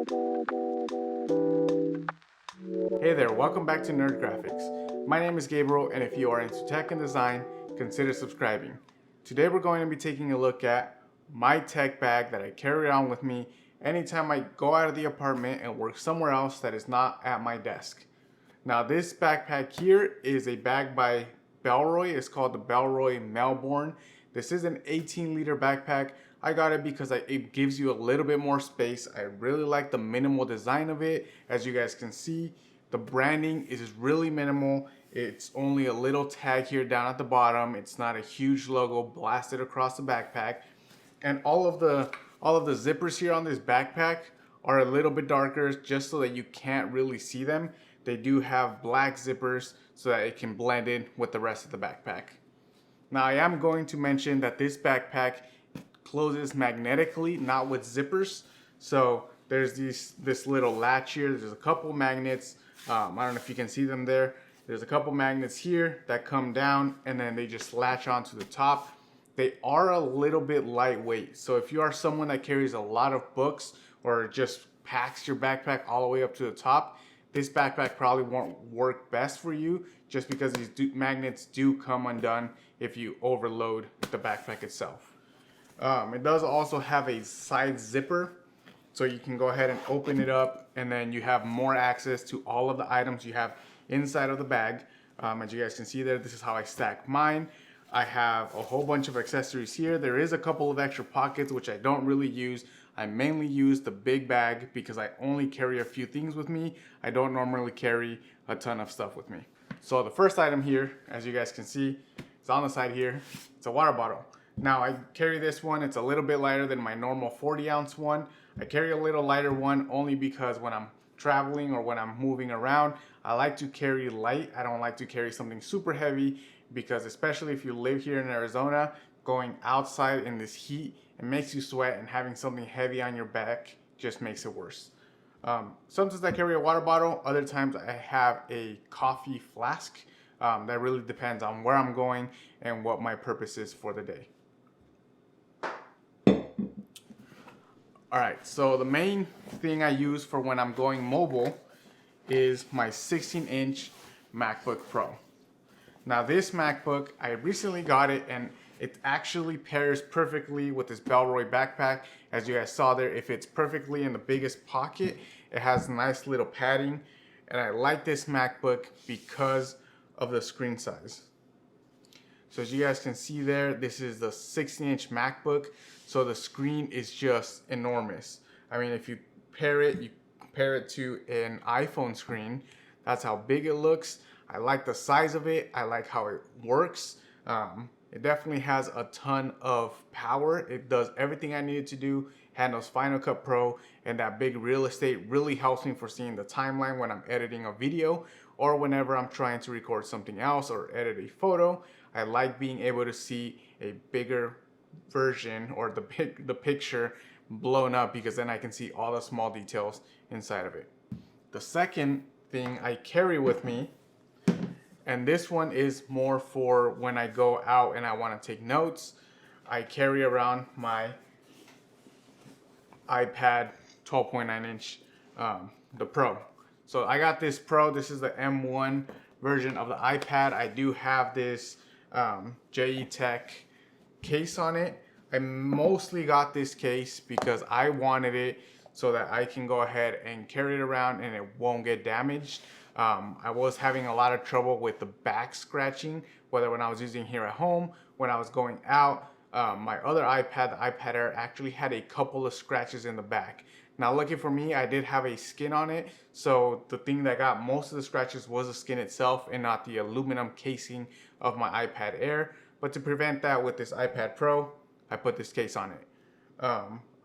Hey there, welcome back to Nerd Graphics. My name is Gabriel, and if you are into tech and design, consider subscribing. Today we're going to be taking a look at my tech bag that I carry around with me anytime I go out of the apartment and work somewhere else that is not at my desk. Now this backpack here is a bag by Bellroy. It's called the Bellroy Melbourne. This is an 18-liter backpack. I got it because it gives you a little bit more space. I really like the minimal design of it. As you guys can see, the branding is really minimal. It's only a little tag here down at the bottom. It's not a huge logo blasted across the backpack. And all of the zippers here on this backpack are a little bit darker just so that you can't really see them. They do have black zippers so that it can blend in with the rest of the backpack. Now I am going to mention that this backpack closes magnetically, not with zippers. So there's this little latch here. There's a couple magnets. I don't know if you can see them there. There's a couple magnets here that come down and then they just latch onto the top. They are a little bit lightweight. So if you are someone that carries a lot of books or just packs your backpack all the way up to the top, this backpack probably won't work best for you just because these magnets do come undone if you overload the backpack itself. It does also have a side zipper, so you can go ahead and open it up and then you have more access to all of the items you have inside of the bag. As you guys can see there, this is how I stack mine. I have a whole bunch of accessories here. There is a couple of extra pockets which I don't really use. I mainly use the big bag because I only carry a few things with me. I don't normally carry a ton of stuff with me. So the first item here, as you guys can see, it's on the side here. It's a water bottle. Now I carry this one. It's a little bit lighter than my normal 40-ounce one. I carry a little lighter one only because when I'm traveling or when I'm moving around, I like to carry light. I don't like to carry something super heavy because especially if you live here in Arizona, going outside in this heat, it makes you sweat, and having something heavy on your back just makes it worse. Sometimes I carry a water bottle. Other times I have a coffee flask. That really depends on where I'm going and what my purpose is for the day. Alright, so the main thing I use for when I'm going mobile is my 16-inch MacBook Pro. Now this MacBook, I recently got it and it actually pairs perfectly with this Bellroy backpack. As you guys saw there, it fits perfectly in the biggest pocket. It has nice little padding, and I like this MacBook because of the screen size. So as you guys can see there, this is the 16-inch MacBook, so the screen is just enormous. I mean, if you compare it to an iPhone screen, that's how big it looks. I like the size of it. I like how it works. It definitely has a ton of power. It does everything I needed to do, handles Final Cut Pro, and that big real estate really helps me for seeing the timeline when I'm editing a video or whenever I'm trying to record something else or edit a photo. I like being able to see a bigger version or the picture blown up because then I can see all the small details inside of it. The second thing I carry with me, and this one is more for when I go out and I want to take notes, I carry around my iPad 12.9 inch, the Pro. So I got this Pro. This is the M1 version of the iPad. I do have this JE Tech case on it. I mostly got this case because I wanted it so that I can go ahead and carry it around and it won't get damaged. I was having a lot of trouble with the back scratching, whether when I was using here at home, when I was going out. My other iPad, the iPad Air, actually had a couple of scratches in the back. Now lucky for me, I did have a skin on it, so the thing that got most of the scratches was the skin itself and not the aluminum casing of my iPad Air. But to prevent that with this iPad Pro, I put this case on it.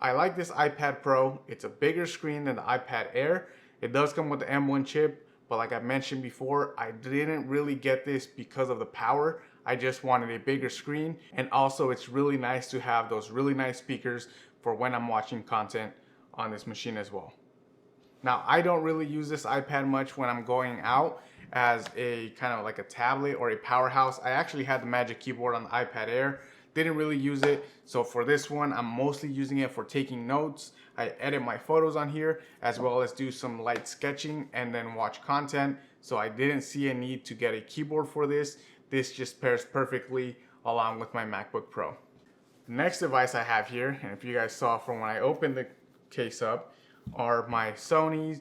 I like this iPad Pro. It's a bigger screen than the iPad Air. It does come with the M1 chip, but like I mentioned before, I didn't really get this because of the power. I just wanted a bigger screen, and also it's really nice to have those really nice speakers for when I'm watching content on this machine as well. Now, I don't really use this iPad much when I'm going out as a kind of like a tablet or a powerhouse. I actually had the Magic Keyboard on the iPad Air. didn't really use it. So for this one, I'm mostly using it for taking notes. I edit my photos on here, as well as do some light sketching and then watch content. So I didn't see a need to get a keyboard for this. This just pairs perfectly along with my MacBook Pro. The next device I have here, and if you guys saw from when I opened the case up, are my Sony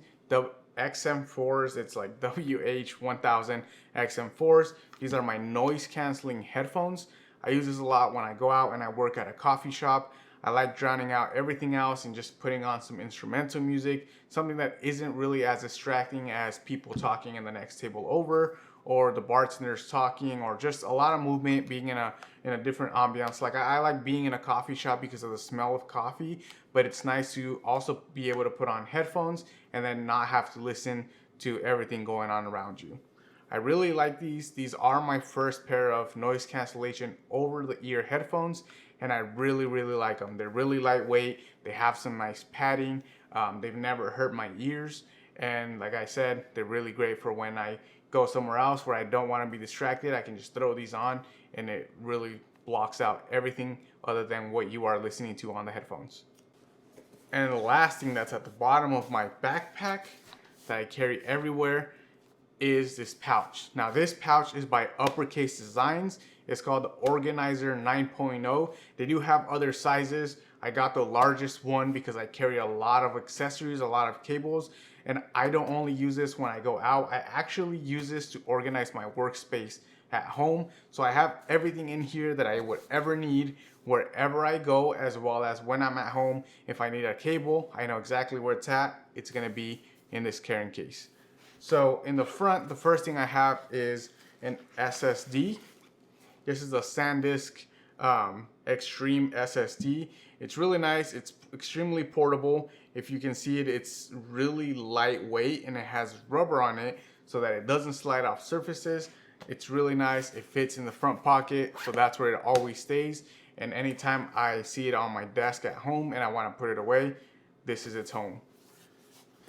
XM4s. It's like WH-1000 XM4s. These are my noise canceling headphones. I use this a lot when I go out and I work at a coffee shop. I like drowning out everything else and just putting on some instrumental music, something that isn't really as distracting as people talking in the next table over, or the bartenders talking, or just a lot of movement, being in a different ambiance. Like I like being in a coffee shop because of the smell of coffee, but it's nice to also be able to put on headphones and then not have to listen to everything going on around you. I really like these. These are my first pair of noise cancellation over the ear headphones, and I really like them. They're really lightweight. They have some nice padding. They've never hurt my ears, and like I said, they're really great for when I go somewhere else where I don't want to be distracted. I can just throw these on and it really blocks out everything other than what you are listening to on the headphones. And the last thing that's at the bottom of my backpack that I carry everywhere is this pouch. Now this pouch is by Uppercase Designs. It's called the Organizer 9.0. They do have other sizes. I got the largest one because I carry a lot of accessories, a lot of cables, and I don't only use this when I go out. I actually use this to organize my workspace at home. So I have everything in here that I would ever need wherever I go, as well as when I'm at home. If I need a cable, I know exactly where it's at. It's gonna be in this carrying case. So in the front, the first thing I have is an SSD. This is a SanDisk Extreme SSD. It's really nice. It's extremely portable. If you can see it, it's really lightweight and it has rubber on it so that it doesn't slide off surfaces. It's really nice. It fits in the front pocket, so that's where it always stays. And anytime I see it on my desk at home and I want to put it away, this is its home.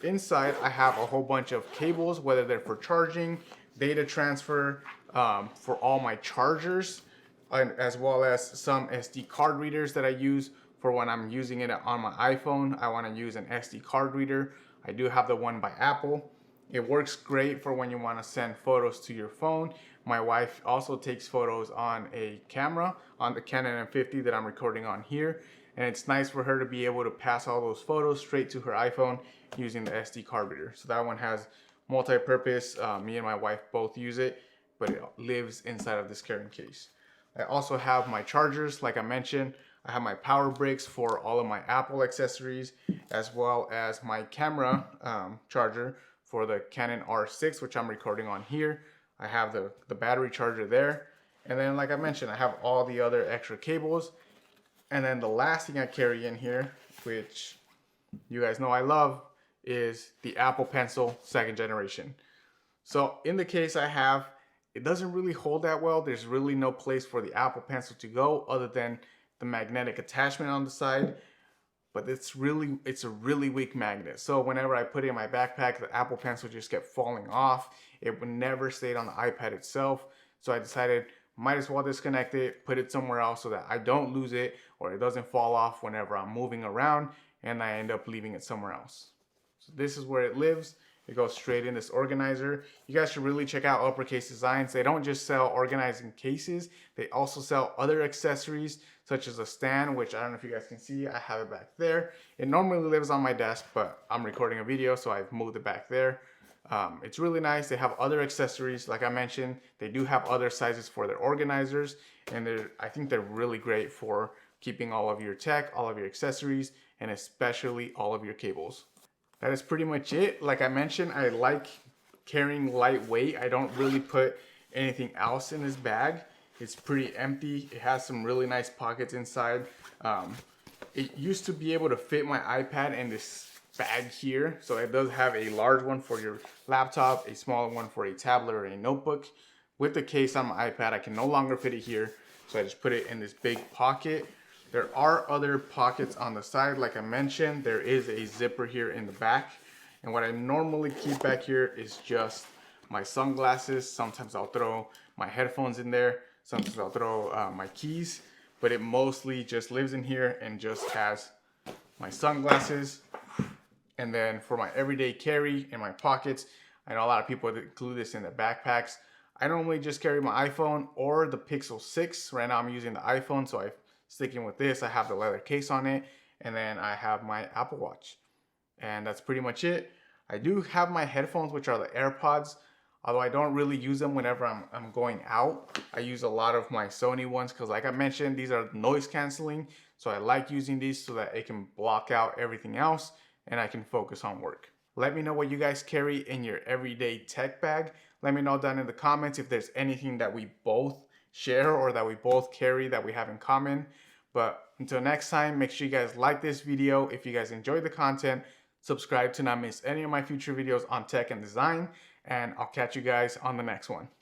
Inside, I have a whole bunch of cables, whether they're for charging, data transfer, for all my chargers, as well as some SD card readers that I use for when I'm using it on my iPhone. I want to use an SD card reader. I do have the one by Apple. It works great for when you want to send photos to your phone. My wife also takes photos on a camera, on the Canon M50 that I'm recording on here. And it's nice for her to be able to pass all those photos straight to her iPhone using the SD card reader. So that one has multi-purpose. Me and my wife both use it, but it lives inside of this carrying case. I also have my chargers, like I mentioned. I have my power bricks for all of my Apple accessories, as well as my camera charger for the Canon R6, which I'm recording on here. I have the battery charger there. And then, like I mentioned, I have all the other extra cables. And then the last thing I carry in here, which you guys know I love, is the Apple Pencil 2nd generation. So in the case I have, it doesn't really hold that well. There's really no place for the Apple Pencil to go other than the magnetic attachment on the side. But it's a really weak magnet. So whenever I put it in my backpack, the Apple Pencil just kept falling off. It would never stay on the iPad itself. So I decided, might as well disconnect it, put it somewhere else so that I don't lose it or it doesn't fall off whenever I'm moving around and I end up leaving it somewhere else. So this is where it lives. It goes straight in this organizer. You guys should really check out Uppercase Designs. They don't just sell organizing cases. They also sell other accessories such as a stand, which I don't know if you guys can see. I have it back there. It normally lives on my desk, but I'm recording a video, so I've moved it back there. It's really nice. They have other accessories. Like I mentioned, they do have other sizes for their organizers, and I think they're really great for keeping all of your tech, all of your accessories, and especially all of your cables. That is pretty much it. Like I mentioned, I like carrying lightweight. I don't really put anything else in this bag. It's pretty empty. It has some really nice pockets inside. It used to be able to fit my iPad in this bag here. So it does have a large one for your laptop, a smaller one for a tablet or a notebook. With the case on my iPad, I can no longer fit it here. So I just put it in this big pocket. There are other pockets on the side. Like I mentioned, there is a zipper here in the back. And what I normally keep back here is just my sunglasses. Sometimes I'll throw my headphones in there. Sometimes I'll throw my keys. but it mostly just lives in here and just has my sunglasses. And then for my everyday carry in my pockets, I know a lot of people include this in their backpacks. I normally just carry my iPhone or the Pixel 6. Right now I'm using the iPhone, so I'm sticking with this. I have the leather case on it, and then I have my Apple Watch. And that's pretty much it. I do have my headphones, which are the AirPods, although I don't really use them whenever I'm going out. I use a lot of my Sony ones because, like I mentioned, these are noise canceling. So I like using these so that it can block out everything else and I can focus on work. Let me know what you guys carry in your everyday tech bag. Let me know down in the comments if there's anything that we both share or that we both carry that we have in common. But until next time, make sure you guys like this video. If you guys enjoyed the content, subscribe to not miss any of my future videos on tech and design, and I'll catch you guys on the next one.